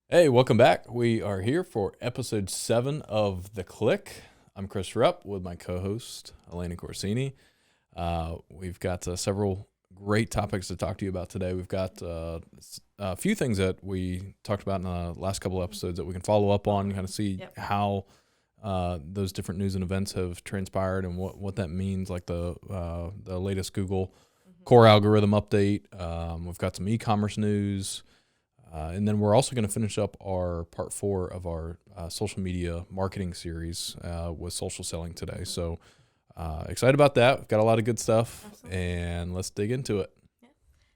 Hey, welcome back. We are here for episode 7 of The Click. I'm Chris Rupp with my co-host, Alaina Corsini. We've got several great topics to talk to you about today. We've got a few things that we talked about in the last couple episodes that we can follow up on, kind of see how those different news and events have transpired and what that means, like the latest Google core algorithm update. We've got some e-commerce news. And then we're also going to finish up our part 4 of our social media marketing series with social selling today. So excited about that. We've got a lot of good stuff. Absolutely. And let's dig into it. Yeah.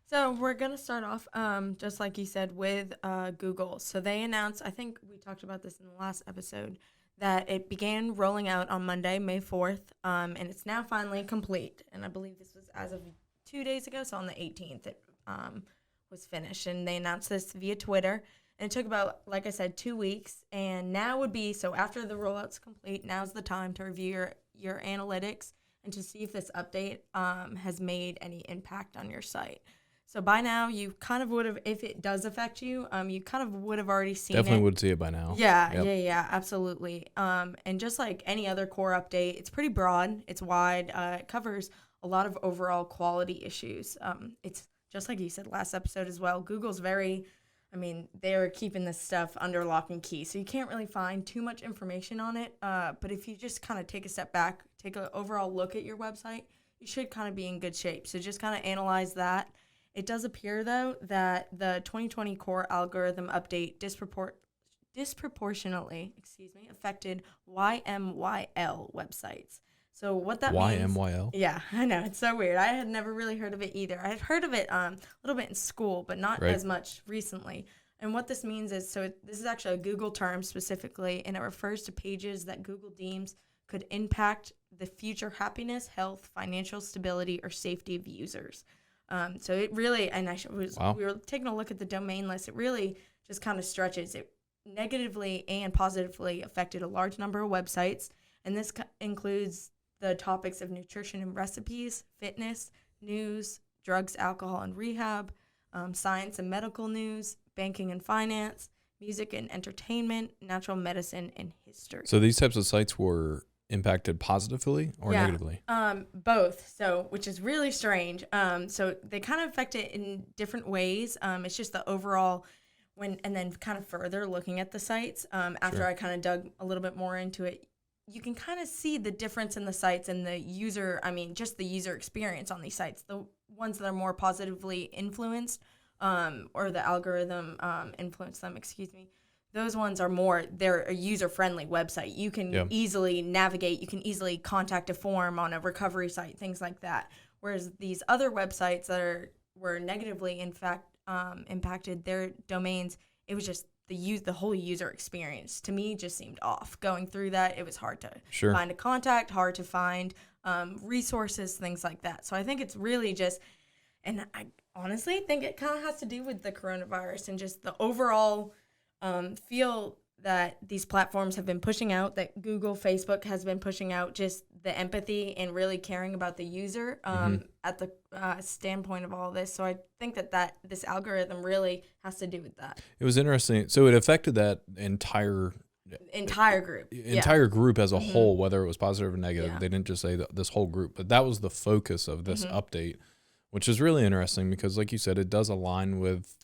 So we're going to start off, just like you said, with Google. So they announced, I think we talked about this in the last episode, that it began rolling out on Monday, May 4th, and it's now finally complete. And I believe this was as of 2 days ago, so on the 18th, it was finished, and they announced this via Twitter, and it took about, like I said, 2 weeks, and now would be, so after the rollout's complete, now's the time to review your analytics and to see if this update has made any impact on your site. So by now, you kind of would have, if it does affect you, you kind of would have already seen Definitely would see it by now. Yeah, absolutely. And just like any other core update, it's pretty broad, it's wide, it covers a lot of overall quality issues. It's just like you said last episode as well, Google's they're keeping this stuff under lock and key, so you can't really find too much information on it. But if you just kind of take a step back, take an overall look at your website, you should kind of be in good shape. So just kind of analyze that. It does appear, though, that the 2020 core algorithm update disproportionately affected YMYL websites. So what that means... YMYL? Yeah, I know. It's so weird. I had never really heard of it either. I had heard of it a little bit in school, but not as much recently. And what this means is, this is actually a Google term specifically, and it refers to pages that Google deems could impact the future happiness, health, financial stability, or safety of users. So it really, and we were taking a look at the domain list, it really just kind of stretches. It negatively and positively affected a large number of websites, and this includes the topics of nutrition and recipes, fitness, news, drugs, alcohol, and rehab, science and medical news, banking and finance, music and entertainment, natural medicine, and history. So these types of sites were impacted positively or negatively? Both. So, which is really strange. So they kind of affect it in different ways. It's just the overall and then kind of further looking at the sites. After I kind of dug a little bit more into it, you can kind of see the difference in the sites and the user, just the user experience on these sites. The ones that are more positively influenced, or the algorithm influenced them, those ones are they're a user-friendly website. You can easily navigate, you can easily contact a form on a recovery site, things like that. Whereas these other websites that were negatively, in fact, impacted their domains, it was just the whole user experience to me just seemed off. Going through that, it was hard to find a contact, hard to find resources, things like that. So I think it's really just, and I honestly think it kind of has to do with the coronavirus and just the overall feel that these platforms have been pushing out, that Google, Facebook has been pushing out, just the empathy and really caring about the user at the standpoint of all this. So I think that this algorithm really has to do with that. It was interesting. So it affected that entire group as a whole, whether it was positive or negative. They didn't just say this whole group, but that was the focus of this update, which is really interesting because, like you said, it does align with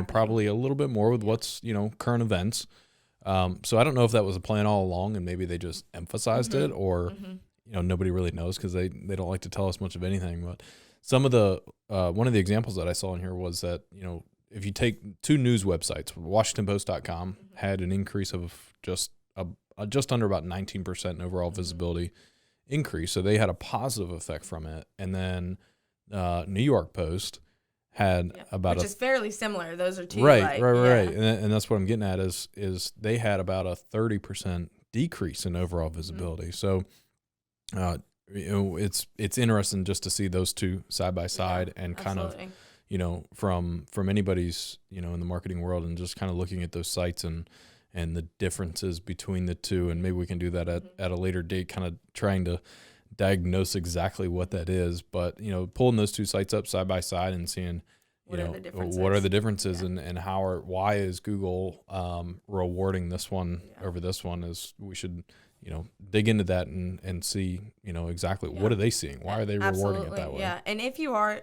probably a little bit more with what's current events. So I don't know if that was a plan all along and maybe they just emphasized it, or nobody really knows because they don't like to tell us much of anything. But some of the one of the examples that I saw in here was that if you take two news websites, WashingtonPost.com had an increase of just under about 19% in overall visibility increase, so they had a positive effect from it. And then New York Post had about, which is fairly similar. Those are two. Right. And that's what I'm getting at is they had about a 30% decrease in overall visibility. So, it's interesting just to see those two side by side and kind of, from anybody's, in the marketing world and just kind of looking at those sites and the differences between the two. And maybe we can do that at a later date, kind of trying to diagnose exactly what that is, but pulling those two sites up side by side and seeing what are the differences and why is Google rewarding this one over this one, is we should dig into that and see exactly what are they seeing, why are they rewarding it that way. Yeah. And if you are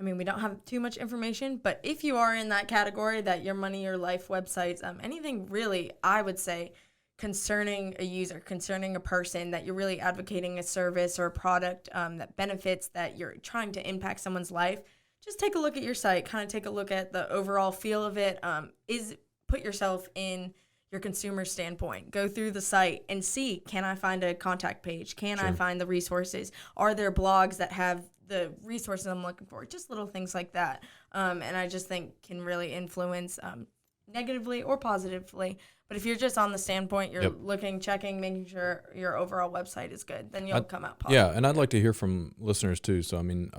we don't have too much information, but if you are in that category, that your money, your life websites, anything really, I would say, concerning a user, concerning a person, that you're really advocating a service or a product that benefits, that you're trying to impact someone's life, just take a look at your site, kind of take a look at the overall feel of it. Put yourself in your consumer standpoint. Go through the site and see, can I find a contact page? Can I find the resources? Are there blogs that have the resources I'm looking for? Just little things like that. And I just think can really influence negatively or positively. But if you're just on the standpoint, you're looking, checking, making sure your overall website is good, then you'll come out positive. Yeah, and I'd like to hear from listeners too. So, I mean,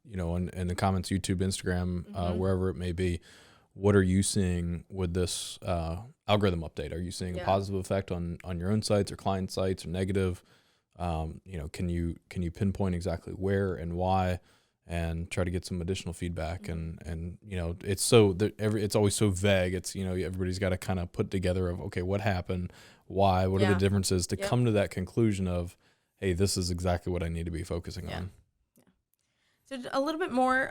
in the comments, YouTube, Instagram, wherever it may be, what are you seeing with this algorithm update? Are you seeing a positive effect on your own sites or client sites, or negative? Can you pinpoint exactly where and why, and try to get some additional feedback? And it's always so vague. It's everybody's got to kind of put together of, okay, what happened, why, what are the differences to come to that conclusion of, hey, this is exactly what I need to be focusing on. So a little bit more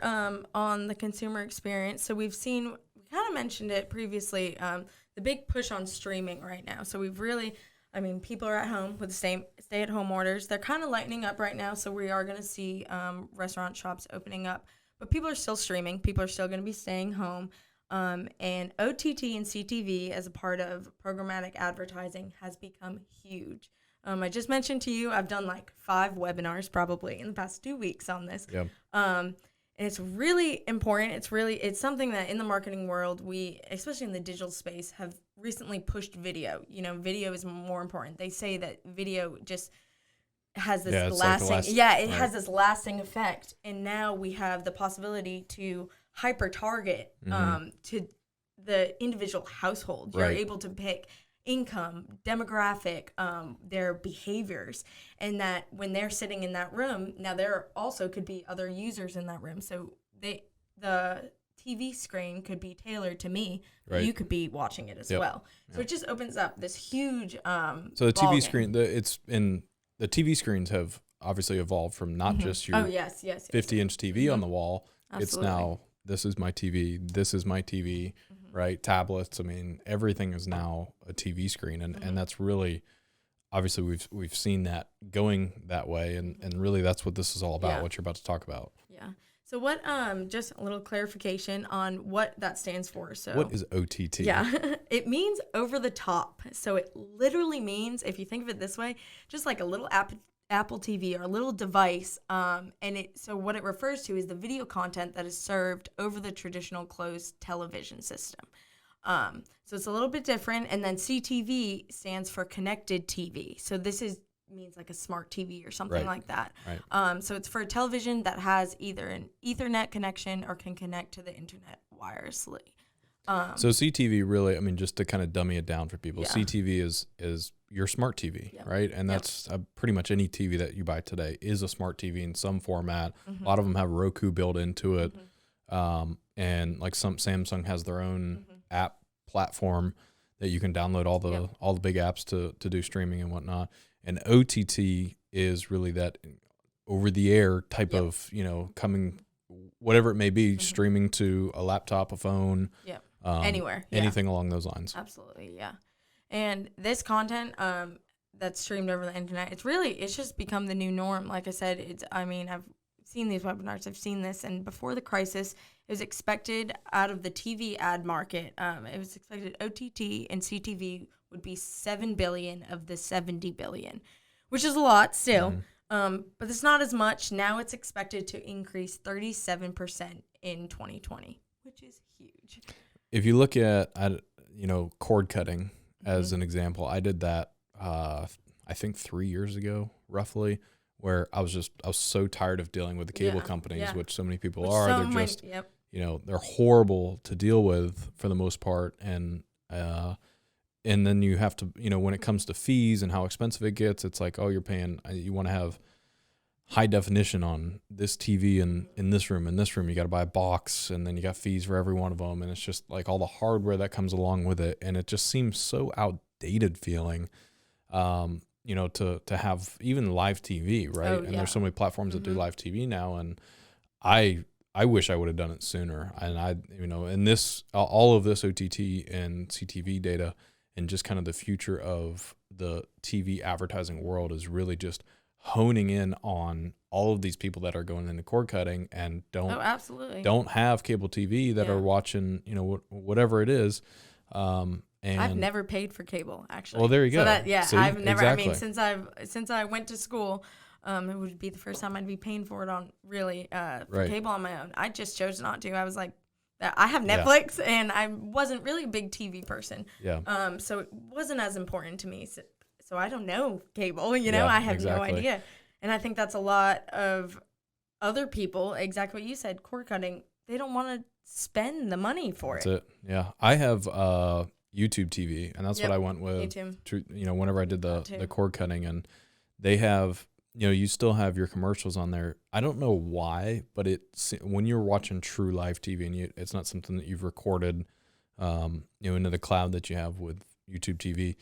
on the consumer experience. So we kind of mentioned it previously, the big push on streaming right now. So we've really, people are at home with the stay-at-home orders. They're kind of lightening up right now, so we are going to see restaurant shops opening up. But people are still streaming. People are still going to be staying home. And OTT and CTV as a part of programmatic advertising has become huge. I just mentioned to you, I've done like 5 webinars probably in the past 2 weeks on this. Yep. And it's really important. It's something that in the marketing world, we, especially in the digital space, have recently pushed video. Video is more important. They say that video just has this has this lasting effect. And now we have the possibility to hyper target to the individual household. You're able to pick income, demographic, their behaviors, and that when they're sitting in that room, now there also could be other users in that room. So the TV screen could be tailored to me. Right. You could be watching it as well. So it just opens up this huge so the TV screen, the TV screens have obviously evolved from not just your 50-inch TV on the wall. Absolutely. It's now, this is my TV, this is my TV, right? Tablets. Everything is now a TV screen, and that's really, obviously we've seen that going that way, and really that's what this is all about, what you're about to talk about. Yeah. So what, just a little clarification on what that stands for. So what is OTT? Yeah, it means over the top. So it literally means, if you think of it this way, just like a little Apple TV or a little device, so what it refers to is the video content that is served over the traditional closed television system. So it's a little bit different. And then CTV stands for connected TV. So this means like a smart TV or something like that. Right. So it's for a television that has either an Ethernet connection or can connect to the internet wirelessly. So CTV really, just to kind of dummy it down for people, CTV is your smart TV, right? And that's pretty much any TV that you buy today is a smart TV in some format. A lot of them have Roku built into it. And like Samsung has their own app platform that you can download all the big apps to do streaming and whatnot. And OTT is really that over the air type of, coming, whatever it may be, streaming to a laptop, a phone, anywhere, anything along those lines. Absolutely. Yeah. And this content, that's streamed over the internet, it's just become the new norm. Like I said, I've seen these webinars, I've seen this, and before the crisis, it was expected out of the TV ad market, it was expected OTT and CTV would be 7 billion of the 70 billion, which is a lot still, but it's not as much. Now it's expected to increase 37% in 2020, which is huge. If you look at cord cutting as an example, I did that, I think 3 years ago, roughly, where I was so tired of dealing with the cable companies, which so many people are. They're just, they're horrible to deal with for the most part. And and then you have to, when it comes to fees and how expensive it gets, it's like, oh, you want to have high definition on this TV in this room. In this room, you got to buy a box, and then you got fees for every one of them. And it's just like all the hardware that comes along with it. And it just seems so outdated feeling, to have even live TV, right? And there's so many platforms that do live TV now. And I wish I would have done it sooner. And and all of this OTT and CTV data and just kind of the future of the TV advertising world is really just honing in on all of these people that are going into cord cutting and don't have cable TV that are watching, whatever it is. And I've never paid for cable, actually. Well, there you go. See, I've never. Exactly. I mean, since I went to school, it would be the first time I'd be paying for it on for cable on my own. I just chose not to. I was like, I have Netflix, and I wasn't really a big TV person. Yeah. So it wasn't as important to me. So I don't know cable. I have no idea. And I think that's a lot of other people. Exactly what you said. Cord cutting. They don't want to spend the money for it. That's it. Yeah. I have YouTube TV, and that's what I went with. Whenever I did the cord cutting, and they have, you still have your commercials on there. I don't know why, but when you're watching true live TV and it's not something that you've recorded, into the cloud that you have with YouTube TV,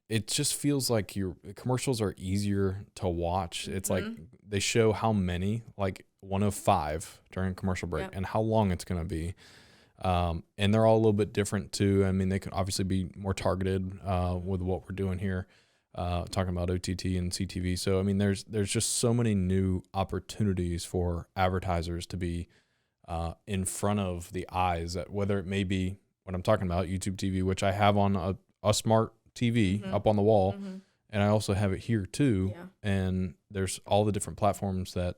it just feels like your commercials are easier to watch. It's like they show how many, like 1 of 5 during commercial break, and how long it's going to be. And they're all a little bit different too. I mean, they can obviously be more targeted with what we're doing here, talking about OTT and CTV. So, I mean, there's just so many new opportunities for advertisers to be in front of the eyes, that whether it may be what I'm talking about, YouTube TV, which I have on a smart TV up on the wall, and I also have it here too. And there's all the different platforms that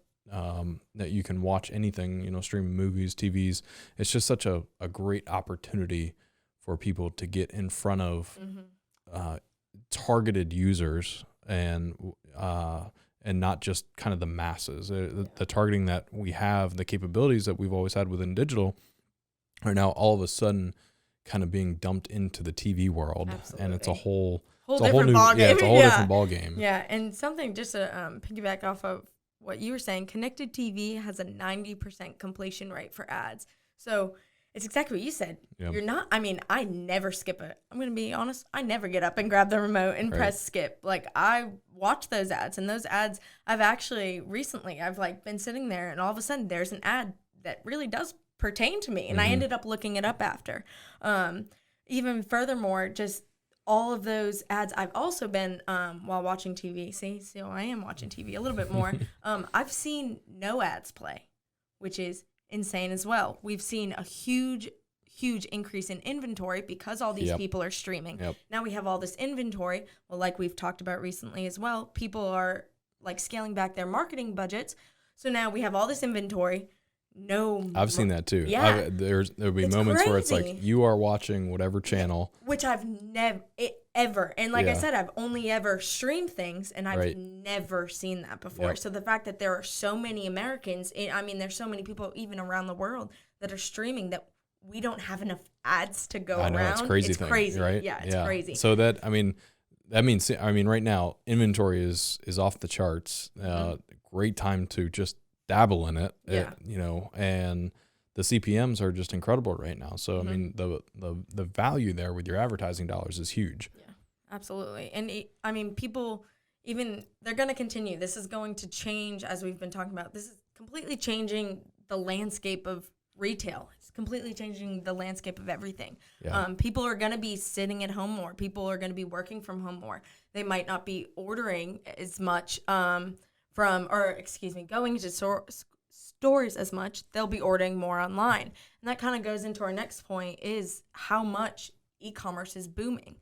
you can watch anything, streaming movies, TVs. It's just such a great opportunity for people to get in front of targeted users and not just kind of the masses. The targeting that we have, the capabilities that we've always had within digital, are now all of a sudden kind of being dumped into the TV world. Absolutely. And it's a whole different ball game. It's a whole different ball game. Yeah, and something just to piggyback off of what you were saying, connected TV has a 90% completion rate for ads. So it's exactly what you said. Yep. I never skip it. I'm going to be honest. I never get up and grab the remote and press skip. Like, I watch those ads, and those ads I've been sitting there, and all of a sudden there's an ad that really does pertain to me. And I ended up looking it up after. Even furthermore, just all of those ads. I've also been, while watching TV, so I am watching TV a little bit more. I've seen no ads play, which is insane as well. We've seen a huge increase in inventory because all these people are streaming. Yep. Now we have all this inventory. Well, like we've talked about recently as well, people are like scaling back their marketing budgets. So now we have all this inventory. I've seen that too. Yeah. There'll be moments where it's like you are watching whatever channel, which I've never ever. And like I said, I've only ever streamed things, and I've never seen that before. Yep. So the fact that there are so many Americans, there's so many people even around the world that are streaming, that we don't have enough ads to go around. It's crazy. It's crazy, right? Yeah, it's crazy. So that means right now inventory is off the charts. Great time to just dabble in it, and the CPMs are just incredible right now. So, I mean, the value there with your advertising dollars is huge. Yeah, absolutely. And people, they're going to continue. This is going to change, as we've been talking about. This is completely changing the landscape of retail. It's completely changing the landscape of everything. Yeah. People are going to be sitting at home more. People are going to be working from home more. They might not be ordering as much, going to stores as much. They'll be ordering more online. And that kind of goes into our next point, is how much e-commerce is booming.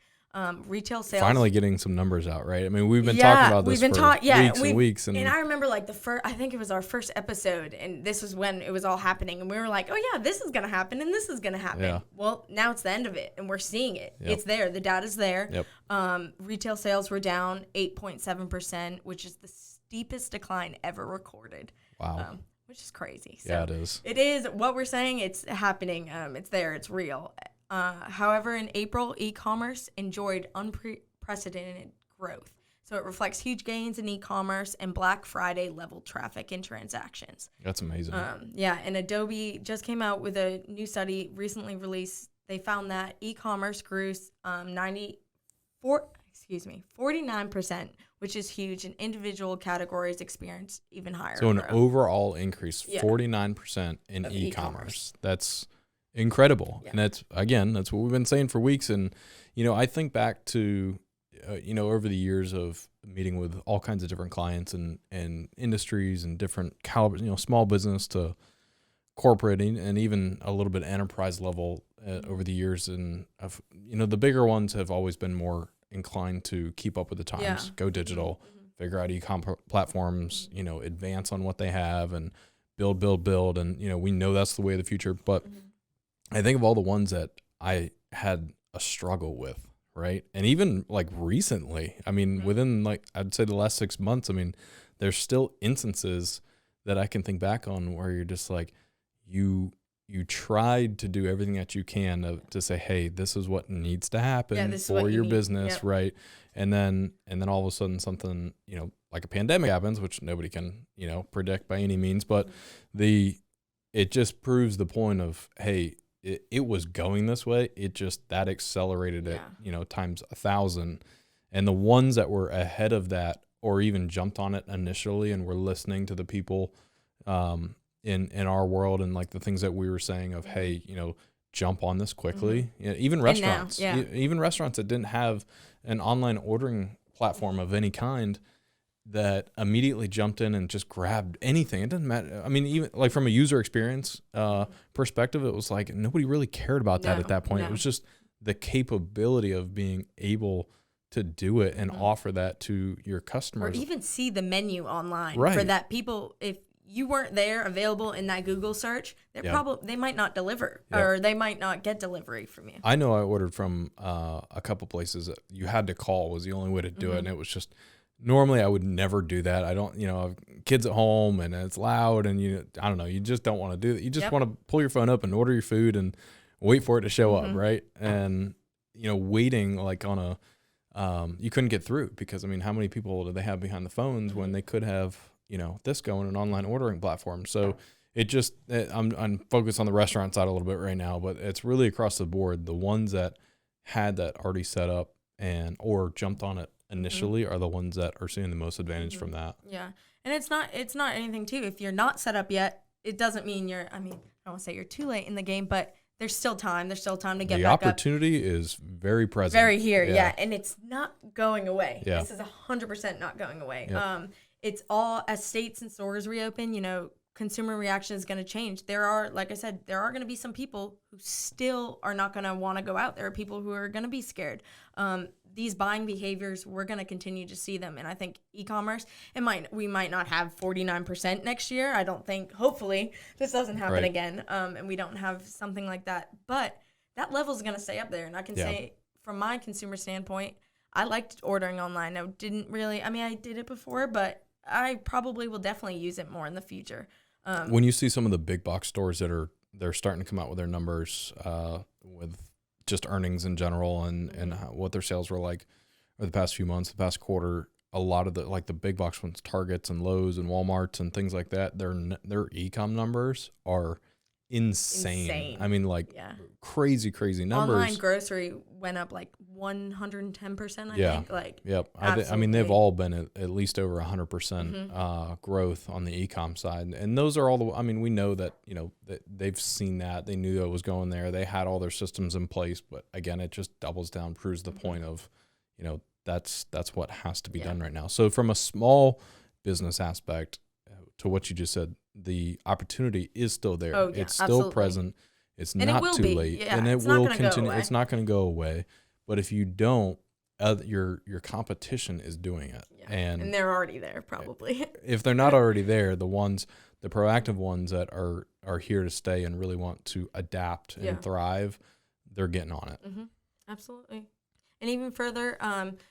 Retail sales. Finally getting some numbers out, right? I mean, we've been talking about this for weeks. And I remember I think it was our first episode, and this was when it was all happening. And we were like, oh yeah, this is going to happen and this is going to happen. Yeah. Well, now it's the end of it, and we're seeing it. Yep. It's there. The data's there. Yep. Retail sales were down 8.7%, which is the steepest decline ever recorded. Wow. Which is crazy. So yeah, it is. It is what we're saying. It's happening. It's there. It's real. However, in April, e-commerce enjoyed unprecedented growth. So it reflects huge gains in e-commerce and Black Friday level traffic and transactions. That's amazing. Yeah, and Adobe just came out with a new study recently released. They found that e-commerce grew 49%, which is huge, and individual categories experienced even higher So an growth. overall increase, 49% in e-commerce. That's incredible. Yeah. And that's what we've been saying for weeks. And, I think back to, over the years of meeting with all kinds of different clients and industries and different calibers, small business to corporate and even a little bit enterprise level over the years. And, the bigger ones have always been more inclined to keep up with the times, go digital, figure out e-com platforms, advance on what they have and build. And, we know that's the way of the future. But I think of all the ones that I had a struggle with, right? And even like recently, within I'd say the last 6 months, there's still instances that I can think back on where you're just like, you tried to do everything that you can to say, hey, this is what needs to happen for your business, right? And then all of a sudden something, like a pandemic happens, which nobody can, predict by any means, but it just proves the point of, hey, it was going this way. It just, that accelerated it, times 1,000. And the ones that were ahead of that or even jumped on it initially and were listening to the people in our world and like the things that we were saying of, hey, jump on this quickly. Even restaurants, even restaurants that didn't have an online ordering platform of any kind that immediately jumped in and just grabbed anything. It doesn't matter. Even like from a user experience perspective, it was like nobody really cared about that at that point. It was just the capability of being able to do it and offer that to your customers. Or even see the menu online for that people, if you weren't there available in that Google search, they might not deliver or they might not get delivery from you. I know I ordered from a couple places that you had to call was the only way to do it. And it was just, normally I would never do that. I don't, I have kids at home and it's loud and I don't know, you just don't want to do that. You just want to pull your phone up and order your food and wait for it to show up. Right. And, waiting like on you couldn't get through because how many people do they have behind the phones when they could have, this going, an online ordering platform. So it just, I'm focused on the restaurant side a little bit right now, but it's really across the board. The ones that had that already set up or jumped on it initially are the ones that are seeing the most advantage from that. Yeah. And it's not anything too. If you're not set up yet, it doesn't mean I don't want to say you're too late in the game, but there's still time. There's still time to get back up. The opportunity is very present. Very here. Yeah. And it's not going away. Yeah. This is 100% not going away. Yep. It's all as states and stores reopen, consumer reaction is going to change. There are, like I said, there are going to be some people who still are not going to want to go out. There are people who are going to be scared. These buying behaviors, we're going to continue to see them. And I think e-commerce, we might not have 49% next year. I don't think, hopefully this doesn't happen again. And we don't have something like that, but that level is going to stay up there. And I can say from my consumer standpoint, I liked ordering online. I didn't really, I did it before, but I probably will definitely use it more in the future. When you see some of the big box stores that they're starting to come out with their numbers with just earnings in general and what their sales were like over the past few months, the past quarter, a lot of the big box ones, Targets and Lowe's and Walmarts and things like that, their e-com numbers are insane. Crazy numbers. Online grocery went up 110%, I think. Yep. They've all been at least over 100% growth on the e-com side. And those are all we know that, that they've seen that. They knew that it was going there. They had all their systems in place. But again, it just doubles down, proves the point of, that's what has to be done right now. So from a small business aspect to what you just said, the opportunity is still there. Oh, yeah, it's still present. It's not too late. Yeah, and it will continue. It's not going to go away. But if you don't, your competition is doing it. Yeah. And they're already there probably. If they're not already there, the proactive ones that are here to stay and really want to adapt and thrive, they're getting on it. Mm-hmm. Absolutely. And even further,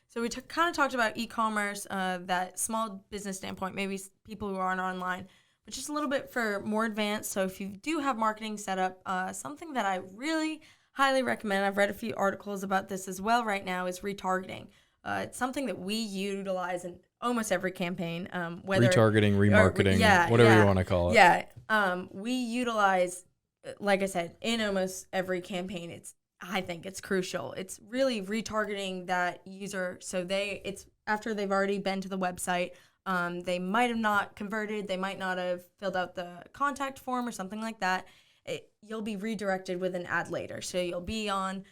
so we kind of talked about e-commerce, that small business standpoint, maybe people who aren't online, but just a little bit for more advanced. So if you do have marketing set up, something that I really highly recommend. I've read a few articles about this as well right now, is retargeting. It's something that we utilize in almost every campaign. Whether Retargeting, remarketing, whatever you want to call it. Yeah. We utilize, like I said, in almost every campaign. I think it's crucial. It's really retargeting that user. So it's after they've already been to the website. They might have not converted. They might not have filled out the contact form or something like that. You'll be redirected with an ad later. So you'll be on,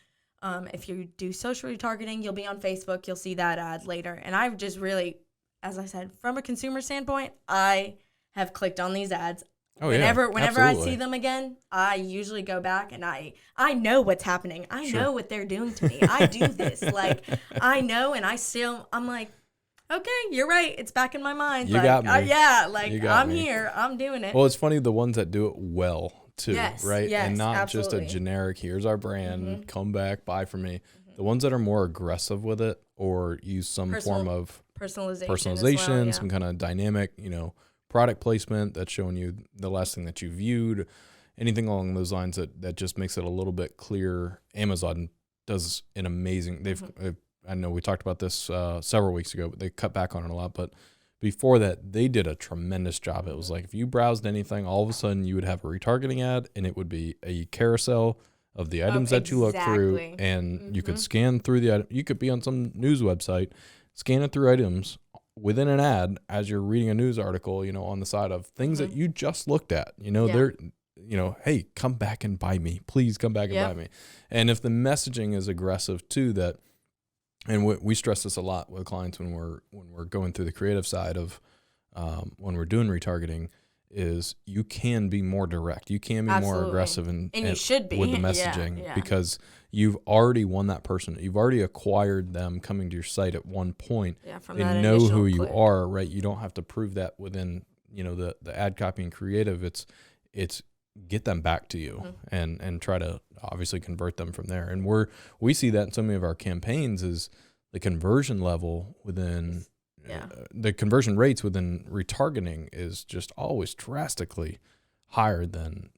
if you do social retargeting, you'll be on Facebook. You'll see that ad later. And I've just really, as I said, from a consumer standpoint, I have clicked on these ads. Whenever I see them again, I usually go back and I know what's happening. I know what they're doing to me. I do this. Like, I know, and I'm like, okay, you're right. It's back in my mind. You got me. I'm here. I'm doing it. Well, it's funny, the ones that do it well, too, yes, right? Yes, and not absolutely. just a generic, here's our brand, come back, buy from me. The ones that are more aggressive with it or use some form of personalization, some kind of dynamic, product placement that's showing you the last thing that you viewed, anything along those lines that just makes it a little bit clearer. Amazon does an amazing, I know we talked about this several weeks ago, but they cut back on it a lot. But before that, they did a tremendous job. It was like if you browsed anything, all of a sudden you would have a retargeting ad, and it would be a carousel of the items that you look through, and you could scan through the item. You could be on some news website, scan it through items within an ad as you're reading a news article, on the side of things that you just looked at. They're, hey, come back and buy me. Please come back and buy me. And if the messaging is aggressive too, that, and we stress this a lot with clients when we're going through the creative side of when we're doing retargeting, is you can be more direct. You can be more aggressive and you should be with the messaging because you've already won that person. You've already acquired them coming to your site at one point. They know who you are, right? You don't have to prove that within, the ad copy and creative. It's get them back to you and try to obviously convert them from there. And we see that in so many of our campaigns is the conversion level within the conversion rates within retargeting is just always drastically higher than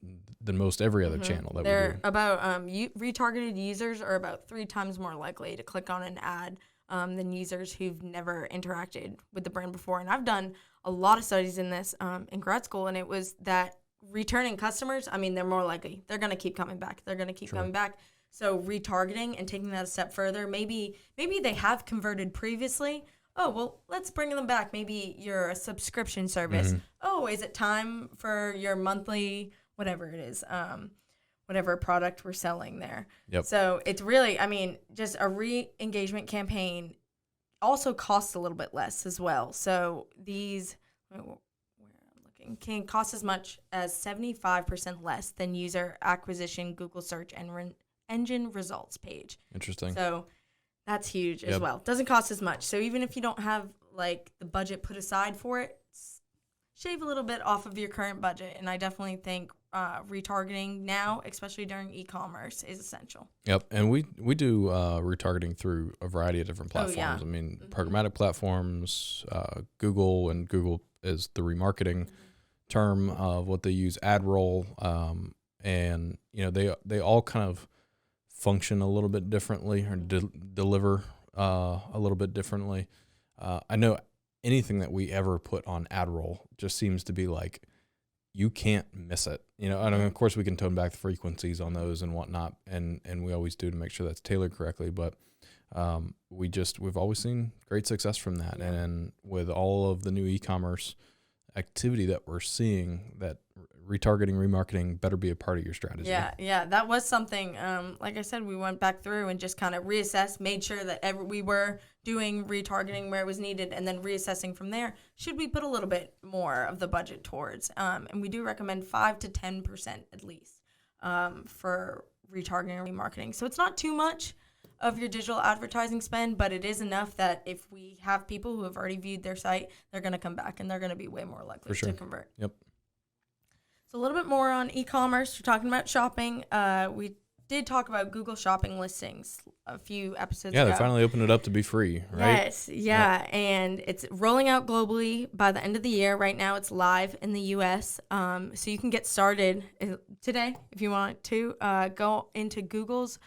most every other channel that we do. About retargeted users are about 3 times more likely to click on an ad than users who've never interacted with the brand before. And I've done a lot of studies in this in grad school, and it was that returning customers, they're more likely. They're going to keep coming back. They're going to keep coming back. So retargeting and taking that a step further, maybe they have converted previously. Oh, well, let's bring them back. Maybe you're a subscription service. Oh, is it time for your monthly, whatever it is, whatever product we're selling there. Yep. So it's really, just a re-engagement campaign also costs a little bit less as well. So these, where I'm looking, can cost as much as 75% less than user acquisition Google search and engine results page. Interesting. So that's huge as well. Doesn't cost as much. So even if you don't have the budget put aside for it, shave a little bit off of your current budget. And I definitely think retargeting now, especially during e-commerce, is essential. Yep. And we do retargeting through a variety of different platforms. Programmatic platforms, Google, and Google is the remarketing term of what they use, ad roll. And, they all kind of function a little bit differently or deliver a little bit differently. I know anything that we ever put on ad roll just seems to be like, you can't miss it. Of course we can tone back the frequencies on those and whatnot. And we always do to make sure that's tailored correctly. But we've always seen great success from that. And with all of the new e-commerce activity that we're seeing, that retargeting, remarketing better be a part of your strategy. Yeah, that was something, like I said, we went back through and just kind of reassessed, made sure that we were doing retargeting where it was needed, and then reassessing from there, should we put a little bit more of the budget towards, and we do recommend 5 to 10% at least for retargeting and remarketing. So it's not too much of your digital advertising spend, but it is enough that if we have people who have already viewed their site, they're going to come back and they're going to be way more likely to convert. Yep. So a little bit more on e-commerce. We're talking about shopping. We did talk about Google Shopping listings a few episodes ago. Yeah, they finally opened it up to be free, right? Yes, yeah. And it's rolling out globally by the end of the year. Right now it's live in the U.S., so you can get started today if you want to. Go into Google's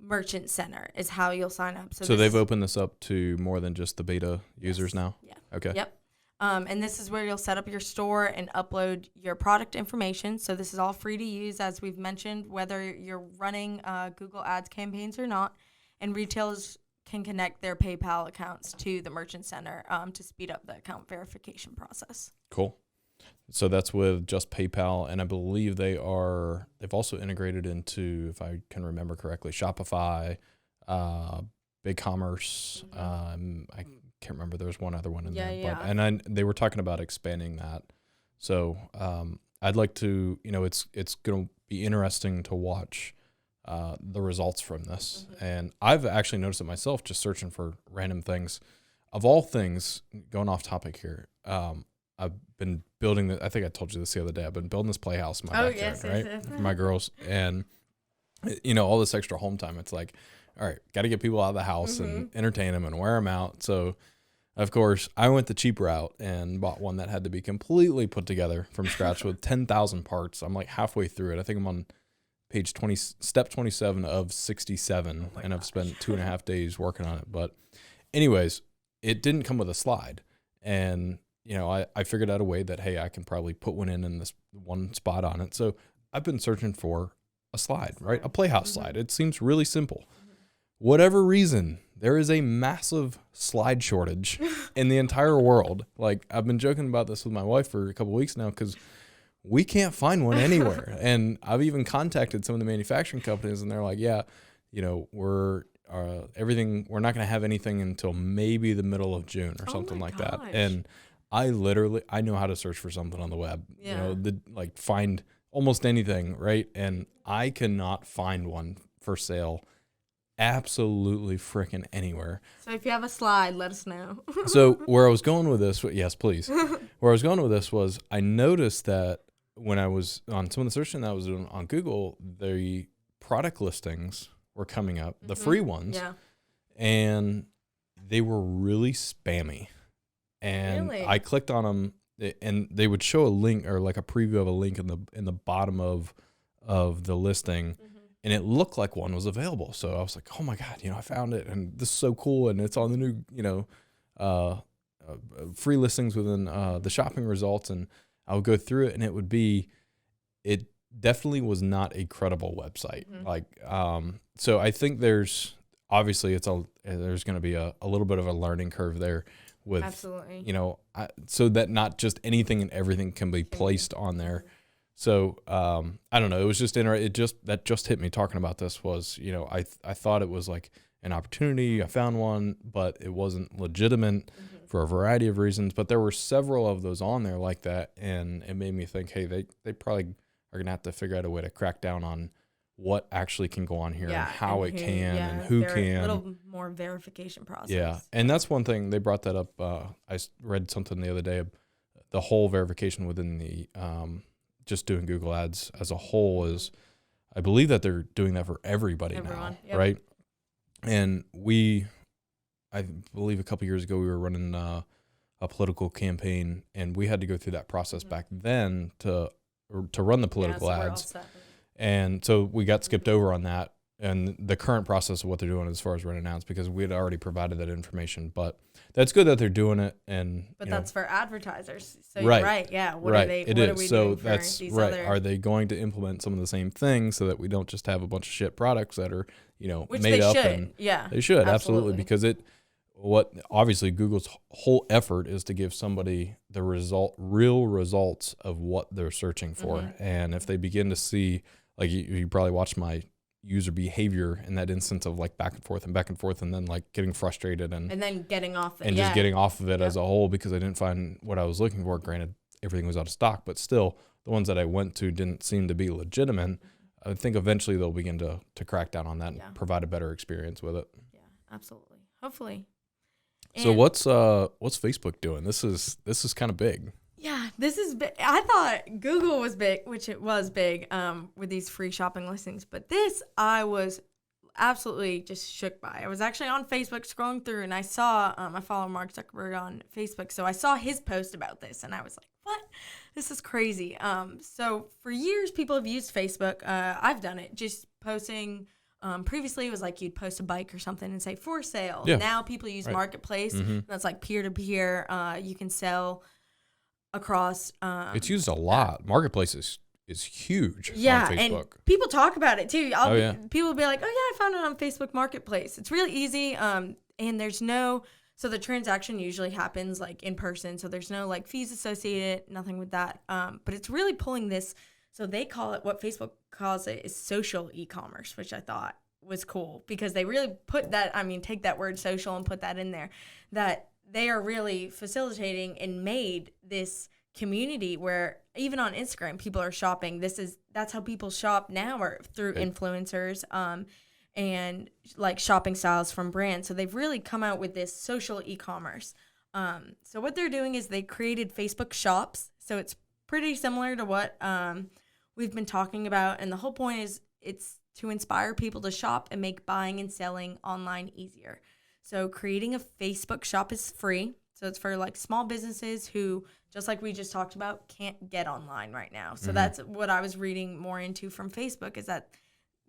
Merchant Center is how you'll sign up. So they've opened this up to more than just the beta users now? Yeah. Okay. Yep. And this is where you'll set up your store and upload your product information. So this is all free to use, as we've mentioned, whether you're running Google Ads campaigns or not. And retailers can connect their PayPal accounts to the Merchant Center to speed up the account verification process. Cool. So that's with just PayPal, and I believe they've also integrated into, if I can remember correctly, Shopify, BigCommerce. I can't remember. There was one other one in there. Yeah. But they were talking about expanding that. So I'd like to, it's going to be interesting to watch the results from this. And I've actually noticed it myself just searching for random things. Of all things, going off topic here, I've been building I think I told you this the other day. I've been building this playhouse in my backyard, right? Yes. For my girls. And, all this extra home time, it's like, all right, got to get people out of the house and entertain them and wear them out. So, of course, I went the cheap route and bought one that had to be completely put together from scratch with 10,000 parts. I'm like halfway through it. I think I'm on page 20, step 27 of 67, and I've spent 2.5 days working on it. But anyways, it didn't come with a slide. And, I figured out a way that, hey, I can probably put one in this one spot on it. So I've been searching for a slide, right? A playhouse slide. It seems really simple. Whatever reason, there is a massive slide shortage in the entire world. Like, I've been joking about this with my wife for a couple of weeks now because we can't find one anywhere. And I've even contacted some of the manufacturing companies, and they're like, yeah, we're not going to have anything until maybe the middle of June or something like that. And I know how to search for something on the web, find almost anything, right? And I cannot find one for sale absolutely freaking anywhere. So if you have a slide, let us know. So where I was going with this, yes, please. Where I was going with this was I noticed that when I was on some of the searching that I was doing on Google, the product listings were coming up, the free ones, and they were really spammy. And really? I clicked on them, and they would show a link or like a preview of a link in the bottom of the listing. And it looked like one was available. So I was like, oh my God, I found it, and this is so cool. And it's on the new, free listings within the shopping results. And I would go through it, and it definitely was not a credible website. So I think there's obviously there's going to be a little bit of a learning curve there with, absolutely, so that not just anything and everything can be placed on there. So I don't know. It was just that just hit me talking about this was, I thought it was like an opportunity. I found one, but it wasn't legitimate for a variety of reasons. But there were several of those on there like that, and it made me think, hey, they probably are gonna have to figure out a way to crack down on what actually can go on here and how it can and who can. A little more verification process. Yeah, and that's one thing they brought that up. I read something the other day. The whole verification within the just doing Google Ads as a whole is, I believe that they're doing that for everybody now, right? And I believe a couple years ago we were running a political campaign, and we had to go through that process back then to run the political ads. And so we got skipped over on that. And the current process of what they're doing as far as running ads, because we had already provided that information. But that's good that they're doing it. But that's for advertisers. So you're right. Yeah. What are we doing for these other? Are they going to implement some of the same things so that we don't just have a bunch of shit products that are, which made they up? Should. They should. Absolutely. Because obviously Google's whole effort is to give somebody the real results of what they're searching for. And if they begin to see, like you probably watched my user behavior in that instance of like back and forth and then like getting frustrated and then getting off it and just getting off of it as a whole because I didn't find what I was looking for. Granted, everything was out of stock, but still the ones that I went to didn't seem to be legitimate. I think eventually they'll begin to crack down on that and provide a better experience with it. Yeah, absolutely. Hopefully. So what's Facebook doing? This is kind of big. Yeah, this is big. I thought Google was big, which it was big with these free shopping listings. But this, I was absolutely just shook by. I was actually on Facebook scrolling through, and I saw, I follow Mark Zuckerberg on Facebook, so I saw his post about this, and I was like, what? This is crazy. So for years, people have used Facebook. I've done it, just posting. Previously, it was like you'd post a bike or something and say for sale. Yeah. Now people use Right. Marketplace. Mm-hmm. That's like peer to peer. You can sell across. It's used a lot. Marketplace is huge on And Facebook. people talk about it too. Yeah. People will be like, "Oh yeah, I found it on Facebook Marketplace." It's really easy. And there's no. So the transaction usually happens like in person. So there's no like fees associated, nothing with that. But it's really pulling this. So they call it, what Facebook calls it is social e-commerce, which I thought was cool because they really put that, take that word social and put that in there, that they are really facilitating and made this community where even on Instagram, people are shopping. That's how people shop now, or through influencers. And like shopping styles from brands. So they've really come out with this social e-commerce. So what they're doing is they created Facebook shops. So it's pretty similar to what we've been talking about. And the whole point is it's to inspire people to shop and make buying and selling online easier. So creating a Facebook shop is free. So it's for like small businesses who, just like we just talked about, can't get online right now. So that's what I was reading more into from Facebook, is that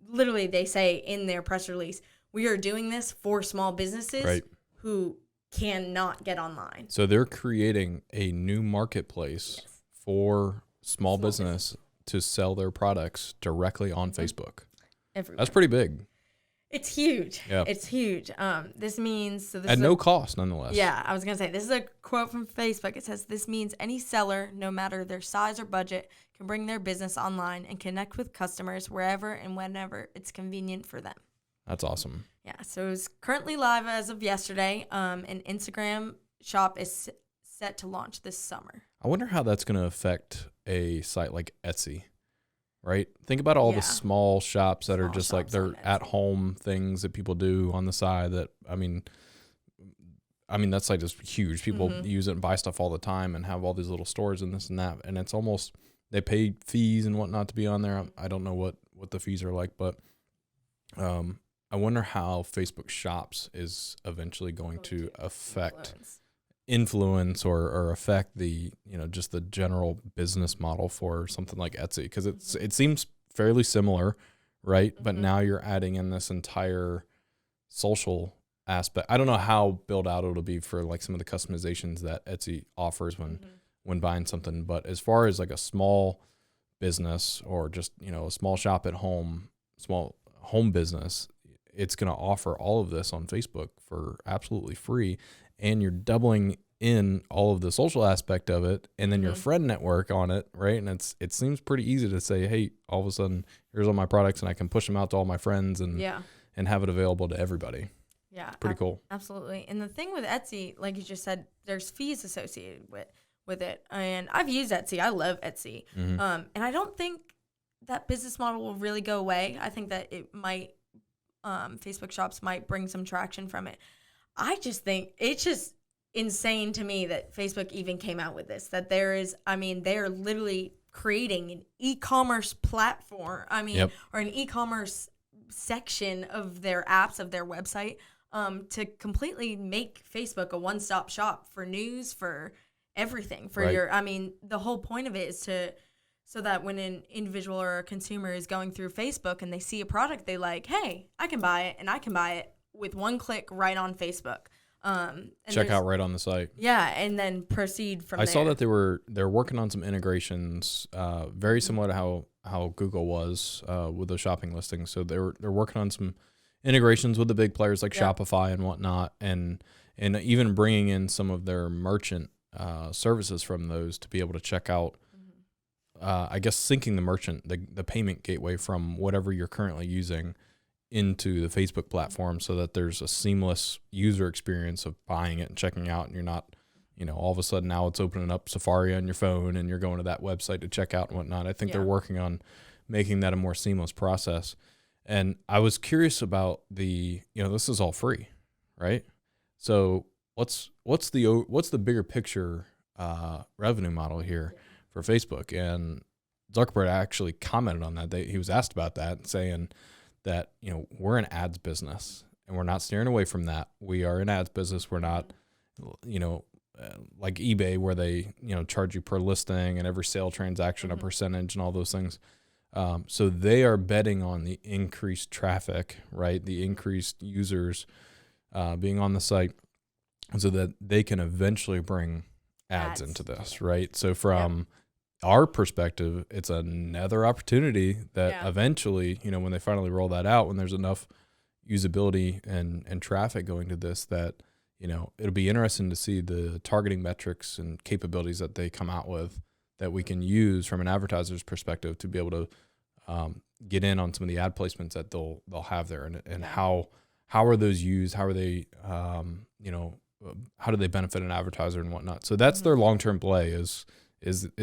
literally they say in their press release, we are doing this for small businesses who cannot get online. So they're creating a new marketplace for small business to sell their products directly on Facebook. Everywhere. That's pretty big. It's huge. Yeah. It's huge. This means... So this At is no cost, nonetheless. Yeah, I was going to say, this is a quote from Facebook. It says, "This means any seller, no matter their size or budget, can bring their business online and connect with customers wherever and whenever it's convenient for them." That's awesome. Yeah, so it's currently live as of yesterday. An Instagram shop is set to launch this summer. I wonder how that's going to affect a site like Etsy, right? Think about all the small shops that are just like they're at-home things that people do on the side that, I mean, that site is huge. People use it and buy stuff all the time and have all these little stores and this and that. And it's almost, they pay fees and whatnot to be on there. I don't know what the fees are like, but I wonder how Facebook Shops is eventually going to affect influence or affect the, just the general business model for something like Etsy, because it seems fairly similar, right? But now you're adding in this entire social aspect. I don't know how built out it'll be for like some of the customizations that Etsy offers when buying something, but as far as like a small business or just a small shop at home, small home business, it's going to offer all of this on Facebook for absolutely free. And you're doubling in all of the social aspect of it, and then your friend network on it, right? And it seems pretty easy to say, hey, all of a sudden, here's all my products, and I can push them out to all my friends and have it available to everybody. Yeah, pretty cool. Absolutely. And the thing with Etsy, like you just said, there's fees associated with it. And I've used Etsy. I love Etsy. And I don't think that business model will really go away. I think that it might, Facebook shops might bring some traction from it. I just think it's just insane to me that Facebook even came out with this, that there is, they are literally creating an e-commerce platform, or an e-commerce section of their apps, of their website, to completely make Facebook a one-stop shop for news, for everything, for your, the whole point of it is so that when an individual or a consumer is going through Facebook and they see a product they like, hey, I can buy it, and I can buy it with one click right on Facebook. And check out right on the site. Yeah, and then proceed from there. I saw that they're working on some integrations, very similar to how Google was with the shopping listings. So they're working on some integrations with the big players like Shopify and whatnot, and even bringing in some of their merchant services from those to be able to check out. I guess syncing the merchant, the payment gateway from whatever you're currently using into the Facebook platform, so that there's a seamless user experience of buying it and checking out, and you're not, all of a sudden now it's opening up Safari on your phone and you're going to that website to check out and whatnot. I think they're working on making that a more seamless process. And I was curious about this is all free, right? So what's the bigger picture revenue model here for Facebook? And Zuckerberg actually commented on that. He was asked about that, saying that, we're an ads business and we're not steering away from that. We are an ads business. We're not, like eBay, where they, charge you per listing and every sale transaction, a percentage and all those things. So they are betting on the increased traffic, right? The increased users being on the site so that they can eventually bring ads into this, right? So from our perspective, it's another opportunity that eventually, when they finally roll that out, when there's enough usability and traffic going to this, that, it'll be interesting to see the targeting metrics and capabilities that they come out with that we can use from an advertiser's perspective to be able to get in on some of the ad placements that they'll have there, and how are those used? How are they, how do they benefit an advertiser and whatnot? So that's their long-term play is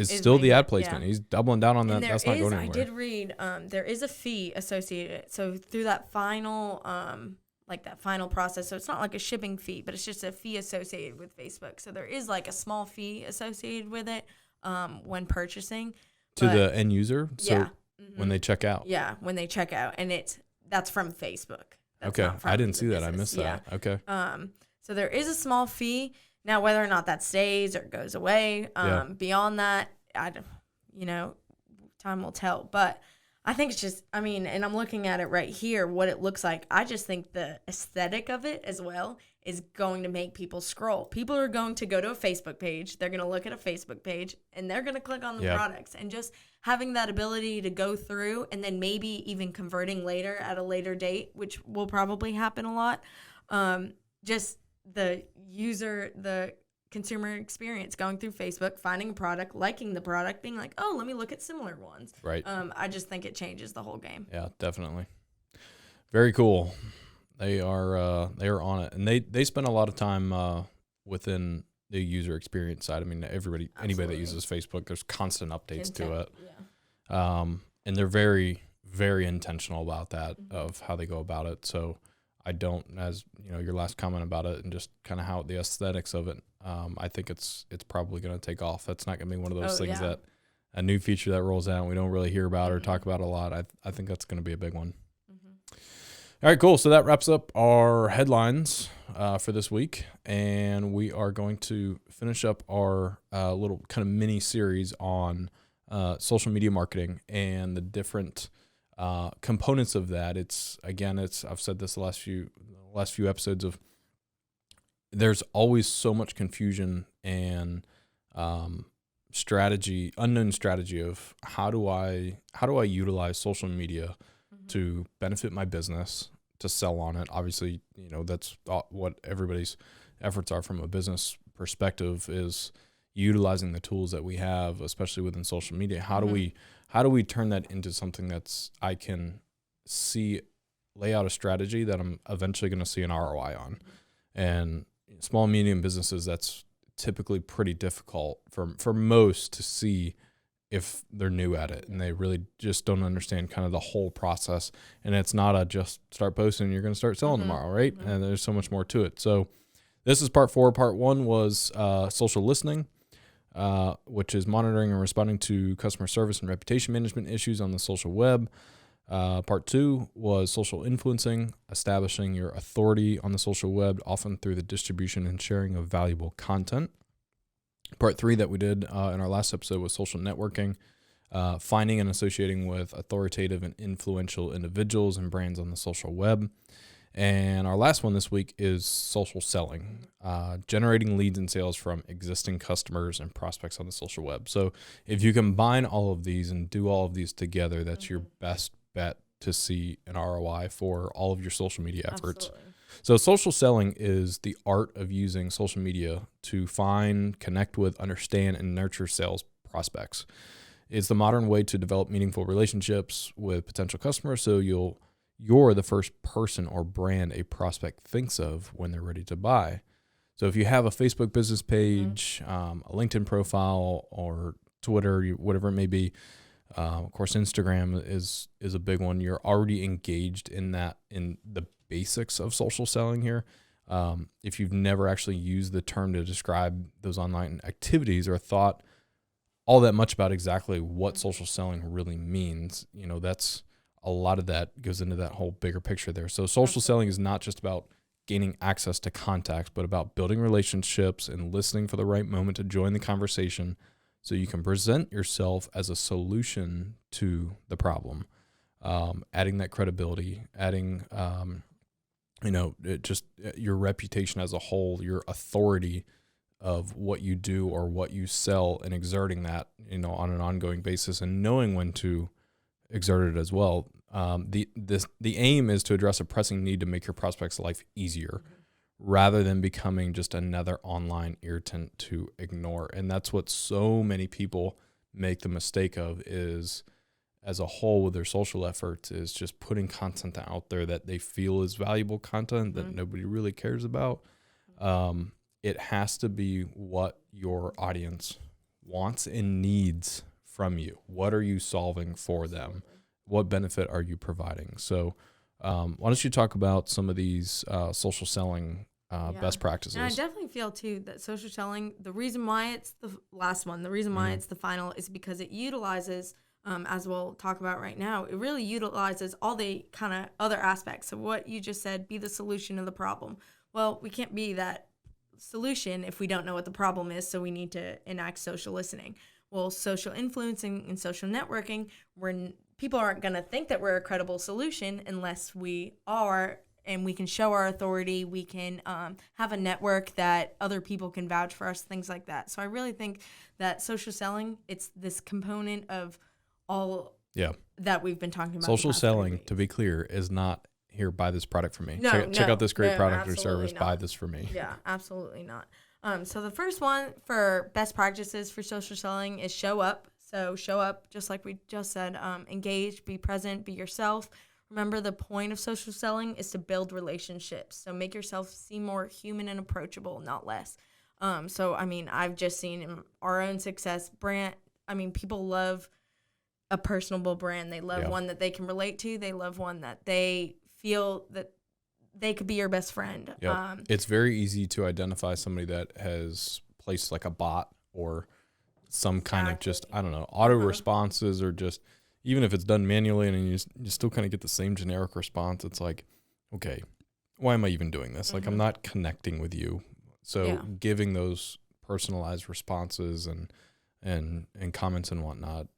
still the ad placement. He's doubling down on that. That's not going anywhere. I did read, there is a fee associated. So through that final, final process. So it's not like a shipping fee, but it's just a fee associated with Facebook. So there is like a small fee associated with it when purchasing. To the end user? So when they check out? Yeah, when they check out. And that's from Facebook. That's okay. I didn't see that. I missed that. Okay. So there is a small fee. Now, whether or not that stays or goes away, beyond that, time will tell. But I think it's just, and I'm looking at it right here, what it looks like. I just think the aesthetic of it as well is going to make people scroll. People are going to go to a Facebook page. They're going to look at a Facebook page, and they're going to click on the products. And just having that ability to go through and then maybe even converting later at a later date, which will probably happen a lot, just the consumer experience, going through Facebook, finding a product, liking the product, being like, oh, let me look at similar ones. Right. I just think it changes the whole game. Yeah, definitely. Very cool. They are on it, and they spend a lot of time within the user experience side. Anybody that uses Facebook, there's constant updates to it. Yeah. And they're very, very intentional about that, of how they go about it. So I don't, as your last comment about it and just kind of how the aesthetics of it, I think it's probably going to take off. That's not going to be one of those things that a new feature that rolls out and we don't really hear about or talk about a lot. I think that's going to be a big one. All right, cool. So that wraps up our headlines for this week, and we are going to finish up our little kind of mini series on social media marketing and the different components of that. I've said this the last few episodes of, there's always so much confusion and unknown strategy of how do I utilize social media to benefit my business, to sell on it. Obviously, that's what everybody's efforts are from a business perspective, is utilizing the tools that we have, especially within social media. How do we turn that into something that's, I can lay out a strategy that I'm eventually going to see an ROI on? And small and medium businesses, that's typically pretty difficult for most to see if they're new at it and they really just don't understand kind of the whole process. And it's not a just start posting and you're going to start selling tomorrow, right? And there's so much more to it. So this is part 4. Part 1 was social listening, which is monitoring and responding to customer service and reputation management issues on the social web. Part 2 was social influencing, establishing your authority on the social web, often through the distribution and sharing of valuable content. Part 3 that we did in our last episode was social networking, finding and associating with authoritative and influential individuals and brands on the social web. And our last one this week is social selling, generating leads and sales from existing customers and prospects on the social web. So if you combine all of these and do all of these together, that's your best bet to see an ROI for all of your social media efforts. Absolutely. So social selling is the art of using social media to find, connect with, understand, and nurture sales prospects. It's the modern way to develop meaningful relationships with potential customers, so you're the first person or brand a prospect thinks of when they're ready to buy. So if you have a Facebook business page, a LinkedIn profile, or Twitter, whatever it may be, of course, Instagram is a big one. You're already engaged in the basics of social selling here. If you've never actually used the term to describe those online activities or thought all that much about exactly what social selling really means, that's a lot of that goes into that whole bigger picture there. So social selling is not just about gaining access to contacts, but about building relationships and listening for the right moment to join the conversation so you can present yourself as a solution to the problem. Adding that credibility, adding, just your reputation as a whole, your authority of what you do or what you sell, and exerting that, on an ongoing basis, and knowing when to exert it as well. The aim is to address a pressing need to make your prospect's life easier, rather than becoming just another online irritant to ignore. And that's what so many people make the mistake of, is as a whole with their social efforts, is just putting content out there that they feel is valuable content that nobody really cares about. It has to be what your audience wants and needs from you. What are you solving for them? What benefit are you providing? So why don't you talk about some of these social selling best practices? And I definitely feel, too, that social selling, the reason why it's the last one, the reason why it's the final, is because it utilizes, as we'll talk about right now, it really utilizes all the kind of other aspects of what you just said, be the solution of the problem. Well, we can't be that solution if we don't know what the problem is, so we need to enact social listening. Well, social influencing and social networking, people aren't going to think that we're a credible solution unless we are, and we can show our authority. We can have a network that other people can vouch for us, things like that. So I really think that social selling, it's this component of all that we've been talking about. Social selling, to be clear, is not, here, buy this product from me. No, check out this great product or service. Not. Buy this from me. Yeah, absolutely not. So the first one for best practices for social selling is show up. So show up, just like we just said, engage, be present, be yourself. Remember, the point of social selling is to build relationships. So make yourself seem more human and approachable, not less. So, I've just seen in our own success, people love a personable brand. They love one that they can relate to. They love one that they feel that they could be your best friend. Yep. It's very easy to identify somebody that has placed like a bot or some kind of just, auto responses, or just, even if it's done manually and you still kind of get the same generic response. It's like, okay, why am I even doing this? Like, I'm not connecting with you. So giving those personalized responses and comments and whatnot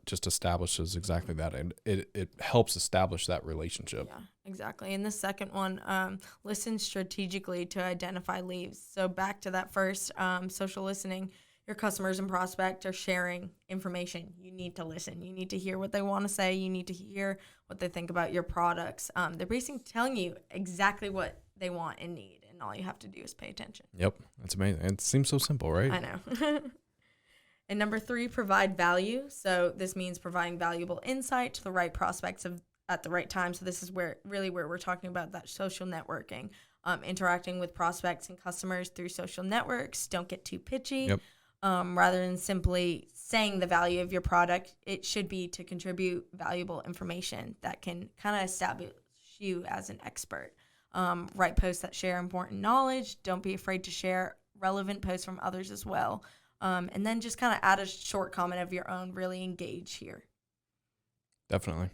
just establishes exactly that. And it helps establish that relationship. Yeah, exactly. And the second one, listen strategically to identify leads. So back to that first, social listening, your customers and prospect are sharing information. You need to listen. You need to hear what they want to say. You need to hear what they think about your products. They're basically telling you exactly what they want and need, and all you have to do is pay attention. Yep, that's amazing. It seems so simple, right? I know. And number 3, provide value. So this means providing valuable insight to the right prospects at the right time. So this is where we're talking about that social networking, interacting with prospects and customers through social networks. Don't get too pitchy. Yep. Rather than simply saying the value of your product, it should be to contribute valuable information that can kind of establish you as an expert. Write posts that share important knowledge. Don't be afraid to share relevant posts from others as well. And then just kind of add a short comment of your own. Really engage here. Definitely.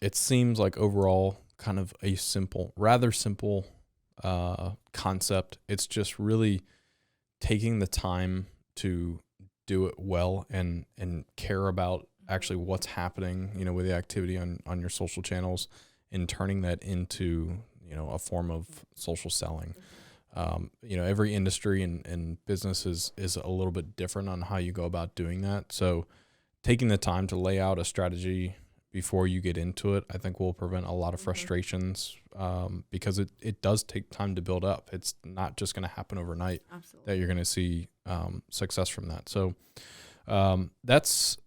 It seems like overall kind of a rather simple concept. It's just really taking the time to do it well and care about actually what's happening, with the activity on your social channels, and turning that into, a form of social selling. Every industry and business is a little bit different on how you go about doing that. So taking the time to lay out a strategy before you get into it, I think will prevent a lot of frustrations, because it does take time to build up. It's not just going to happen overnight. Absolutely. That you're going to see success from that. So that's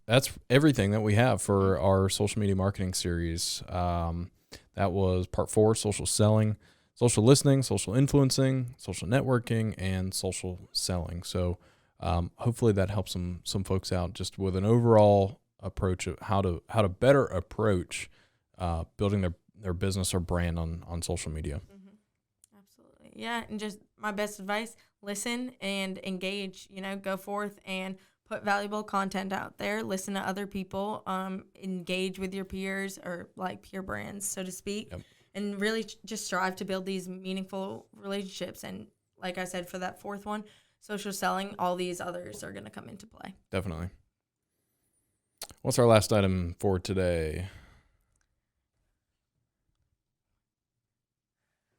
everything that we have for our social media marketing series. That was part 4, social selling, social listening, social influencing, social networking, and social selling. So hopefully that helps some folks out just with an overall approach of how to better approach building their business or brand on social media. Mm-hmm. Absolutely. Yeah, and just my best advice, listen and engage, go forth and put valuable content out there, listen to other people, engage with your peers, or like peer brands, so to speak. Yep. and really just strive to build these meaningful relationships. And like I said, for that fourth one, social selling, all these others are going to come into play. Definitely. What's our last item for today?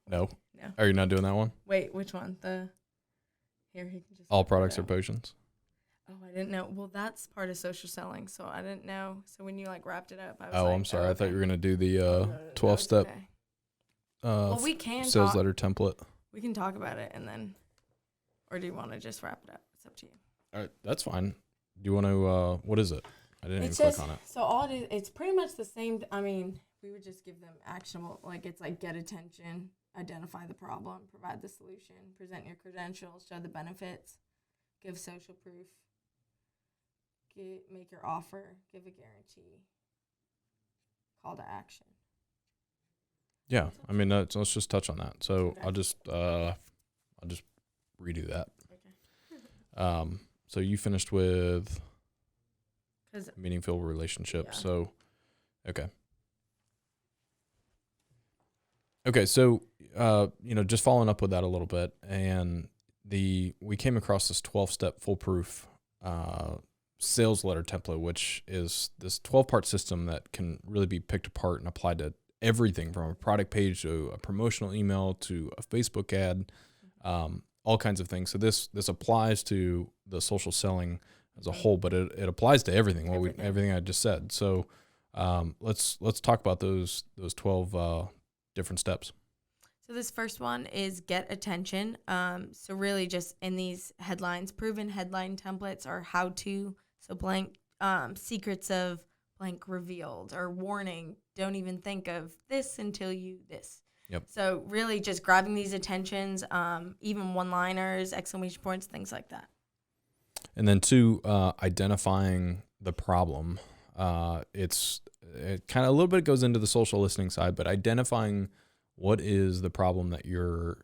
No. Are you not doing that one? Wait, which one? He can just all products are potions. Oh, I didn't know. Well, that's part of social selling, so I didn't know. So when you like wrapped it up, I was like, I'm sorry. okay. I thought you were gonna do the 12-step well, we can sales letter template. We can talk about it and then, or do you want to just wrap it up? It's up to you. All right, that's fine. Do you want to? What is it? I didn't even click on it. So all it is, it's pretty much the same. I mean, we would just give them actionable, like it's like get attention, identify the problem, provide the solution, present your credentials, show the benefits, give social proof, make your offer, give a guarantee, call to action. Yeah, I mean, let's just touch on that. So okay. I'll just redo that. Okay. So you finished with meaningful relationships. Yeah. So, okay. Okay, so just following up with that a little bit, and we came across this 12-step foolproof sales letter template, which is this 12-part system that can really be picked apart and applied to everything from a product page to a promotional email to a Facebook ad, all kinds of things. So this applies to the social selling as a whole, but it applies to everything. Everything I just said. So let's talk about those 12 different steps. So this first one is get attention. So really just in these headlines, proven headline templates are how to. So blank secrets of blank revealed, or warning, don't even think of this until you this. Yep. So really just grabbing these attentions, even one-liners, exclamation points, things like that. And then 2, identifying the problem. It kind of a little bit goes into the social listening side, but identifying what is the problem that you're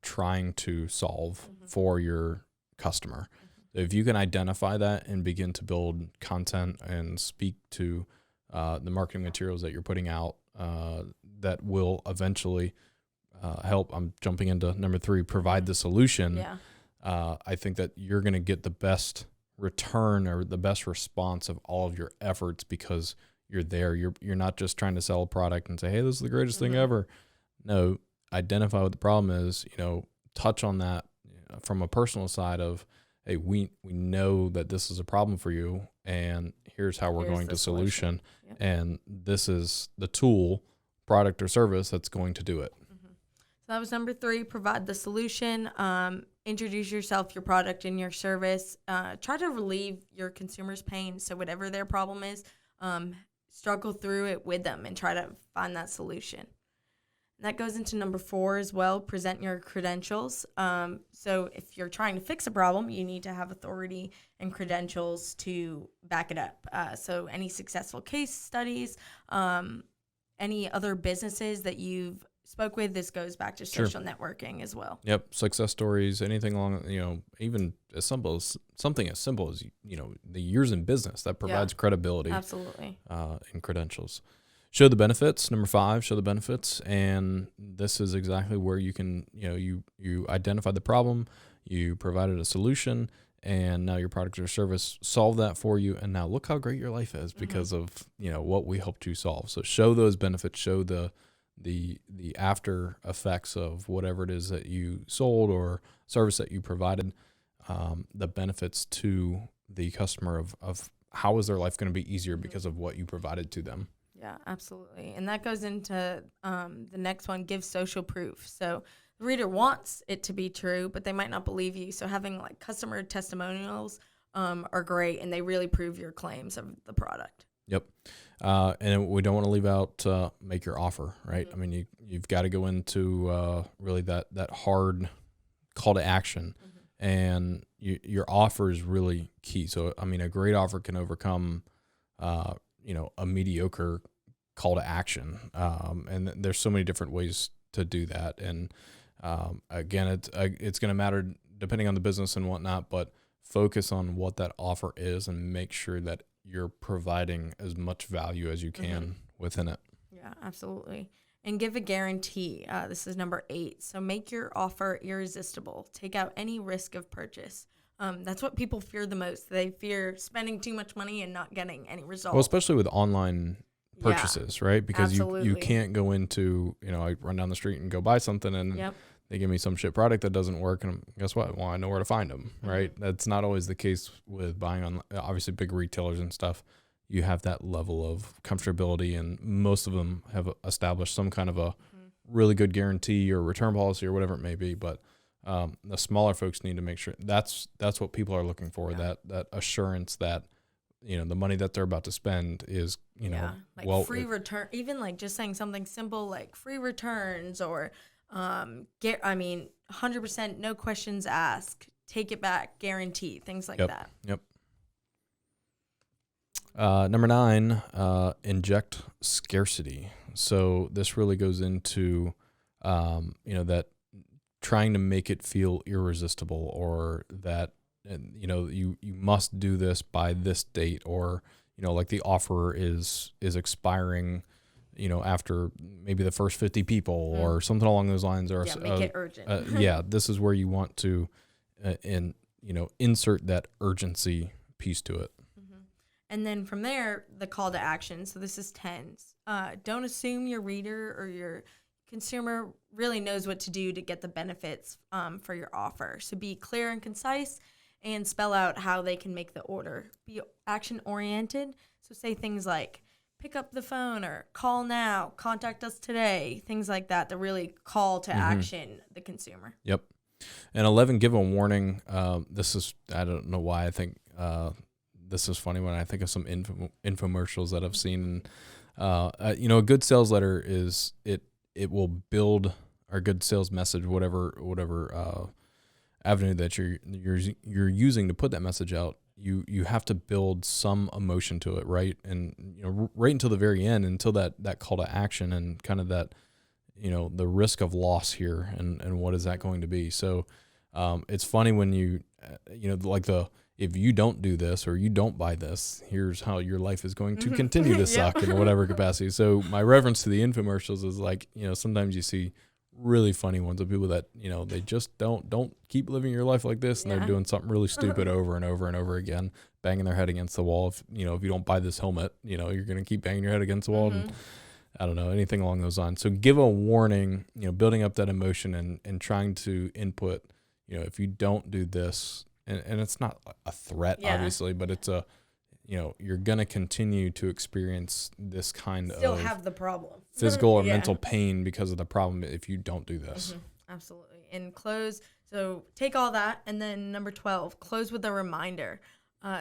trying to solve for your customer. If you can identify that and begin to build content and speak to the marketing materials that you're putting out, that will eventually help. I'm jumping into number 3, provide the solution. Yeah. I think that you're going to get the best return or the best response of all of your efforts because you're there. You're not just trying to sell a product and say, hey, this is the greatest thing ever. No, identify what the problem is, touch on that from a personal side of, hey, we know that this is a problem for you, and here's how we're going to solution. Yep. And this is the tool, product or service that's going to do it. So that was number 3, provide the solution. Introduce yourself, your product, and your service. Try to relieve your consumer's pain. So whatever their problem is, struggle through it with them and try to find that solution. That goes into number 4 as well, present your credentials. So if you're trying to fix a problem, you need to have authority and credentials to back it up. So any successful case studies, any other businesses that you've spoke with, this goes back to social networking as well. Yep, success stories, anything along, even as simple as something as simple as, the years in business, that provides credibility. Absolutely. And credentials. Show the benefits. Number 5, show the benefits. And this is exactly where you can, you identify the problem, you provided a solution, and now your product or service solved that for you. And now look how great your life is because of, what we helped you solve. So show those benefits, show the after effects of whatever it is that you sold or service that you provided, the benefits to the customer of how is their life going to be easier because of what you provided to them. Yeah, absolutely. And that goes into the next one, give social proof. So the reader wants it to be true, but they might not believe you. So having like customer testimonials are great, and they really prove your claims of the product. Yep. And we don't want to leave out make your offer, right? I mean, you've got to go into really that hard call to action, and your offer is really key. So, I mean, a great offer can overcome, a mediocre call to action. And there's so many different ways to do that. And again, it's going to matter depending on the business and whatnot, but focus on what that offer is and make sure that you're providing as much value as you can within it. Yeah, absolutely. And give a guarantee. This is number 8. So make your offer irresistible. Take out any risk of purchase. That's what people fear the most. They fear spending too much money and not getting any result. Well, especially with online purchases, right? Because you can't go into, I run down the street and go buy something and they give me some shit product that doesn't work. And guess what? Well, I know where to find them, right? That's not always the case with buying on, obviously, big retailers and stuff. You have that level of comfortability, and most of them have established some kind of a really good guarantee or return policy or whatever it may be. But the smaller folks need to make sure that's what people are looking for, that assurance that, the money that they're about to spend is, free return, even like just saying something simple like free returns or, 100% no questions asked, take it back, guarantee, things like that. Yep. Number 9, inject scarcity. So this really goes into, that trying to make it feel irresistible, or that, you must do this by this date, or, like the offer is expiring, after maybe the first 50 people or something along those lines. Or make it urgent. This is where you want to, insert that urgency piece to it. And then from there, the call to action. So this is 10. Don't assume your reader or your consumer really knows what to do to get the benefits for your offer. So be clear and concise and spell out how they can make the order. Be action-oriented. So say things like, pick up the phone or call now, contact us today, things like that, to really call to action the consumer. Yep. And 11, give a warning. This is, I don't know why I think... this is funny when I think of some infomercials that I've seen. A good sales letter is it will build, or a good sales message, whatever avenue that you're using to put that message out. You have to build some emotion to it, right? And right until the very end, until that call to action, and kind of that the risk of loss here, and what is that going to be? So it's funny when if you don't do this or you don't buy this, here's how your life is going to continue to suck in whatever capacity. So my reference to the infomercials is like, sometimes you see really funny ones of people that, they just don't keep living your life like this. And they're doing something really stupid over and over and over again, banging their head against the wall. If you don't buy this helmet, you're going to keep banging your head against the wall. And I don't know, anything along those lines. So give a warning, building up that emotion and trying to input, if you don't do this, and it's not a threat, obviously, but it's you're going to continue to experience this kind Still have the problem. Physical or mental pain because of the problem if you don't do this. Absolutely. And close. So take all that. And then number 12, close with a reminder.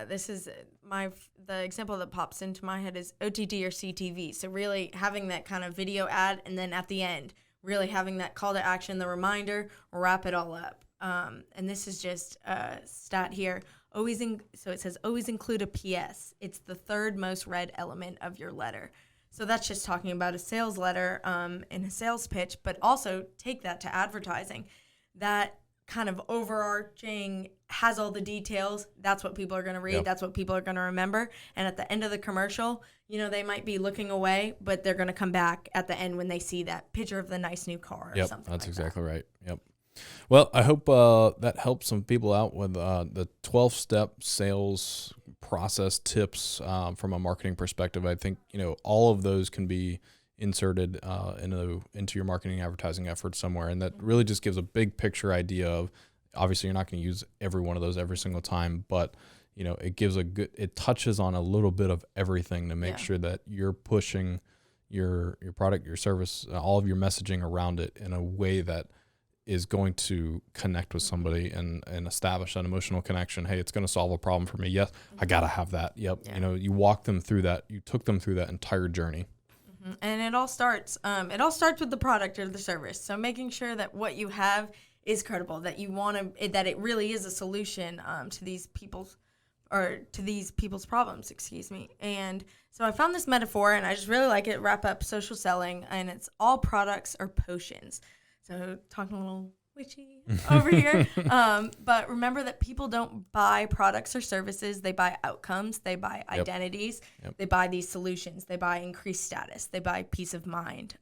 This is the example that pops into my head is OTT or CTV. So really having that kind of video ad, and then at the end, really having that call to action, the reminder, wrap it all up. And this is just a stat here. So it says always include a PS. It's the 3rd most read element of your letter. So that's just talking about a sales letter and a sales pitch, but also take that to advertising. That kind of overarching has all the details. That's what people are going to read. Yep. That's what people are going to remember. And at the end of the commercial, they might be looking away, but they're going to come back at the end when they see that picture of the nice new car or something. That's exactly right. Yep. Well, I hope that helps some people out with the 12-step sales process tips from a marketing perspective. I think all of those can be inserted into your marketing advertising efforts somewhere, and that really just gives a big picture idea of. Obviously, you're not going to use every one of those every single time, but it touches on a little bit of everything to make sure that you're pushing your product, your service, all of your messaging around it in a way that is going to connect with somebody and establish that emotional connection. Hey, it's going to solve a problem for me. Yes, I got to have that. Yep. Yeah. You walk them through that. You took them through that entire journey. And it all starts with the product or the service. So making sure that what you have is credible, that that it really is a solution to these people's problems, And so I found this metaphor, and I just really like it. Wrap up social selling, and it's all products are potions. So talking a little witchy over here. But remember that people don't buy products or services. They buy outcomes. They buy identities. Yep. They buy these solutions. They buy increased status. They buy peace of mind.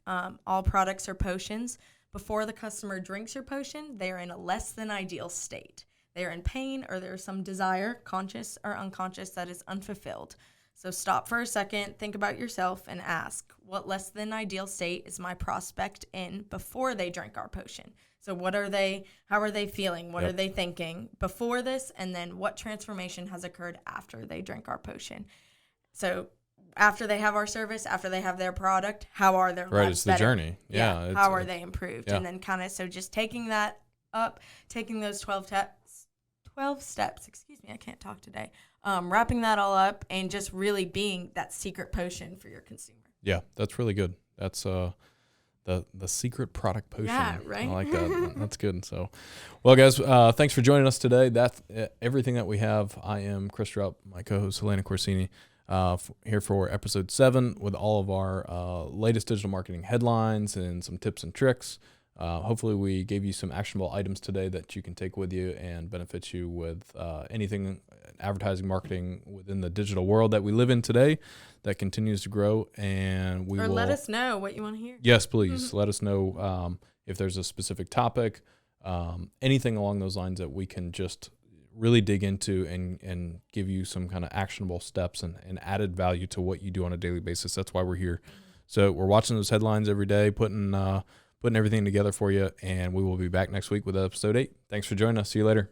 All products are potions. Before the customer drinks your potion, they are in a less than ideal state. They are in pain, or there is some desire, conscious or unconscious, that is unfulfilled. So stop for a second, think about yourself, and ask, what less than ideal state is my prospect in before they drink our potion? So how are they feeling? What are they thinking before this? And then what transformation has occurred after they drink our potion? So after they have our service, after they have their product, how are their lives it's better? The journey. Yeah. How are they improved? Yeah. And then so just taking that up, taking those 12 steps, excuse me, I can't talk today. Wrapping that all up and just really being that secret potion for your consumer. Yeah, that's really good. That's the secret product potion. Yeah, right. I like that. That's good. So, well, guys, thanks for joining us today. That's everything that we have. I am Chris Rupp, my co-host Alaina Corsini, here for episode 7 with all of our latest digital marketing headlines and some tips and tricks. Hopefully we gave you some actionable items today that you can take with you and benefit you with anything advertising, marketing within the digital world that we live in today that continues to grow. And let us know what you want to hear. Yes, please. Let us know if there's a specific topic, anything along those lines that we can just really dig into and give you some kind of actionable steps and added value to what you do on a daily basis. That's why we're here. So we're watching those headlines every day, putting everything together for you, and we will be back next week with episode 8. Thanks for joining us. See you later.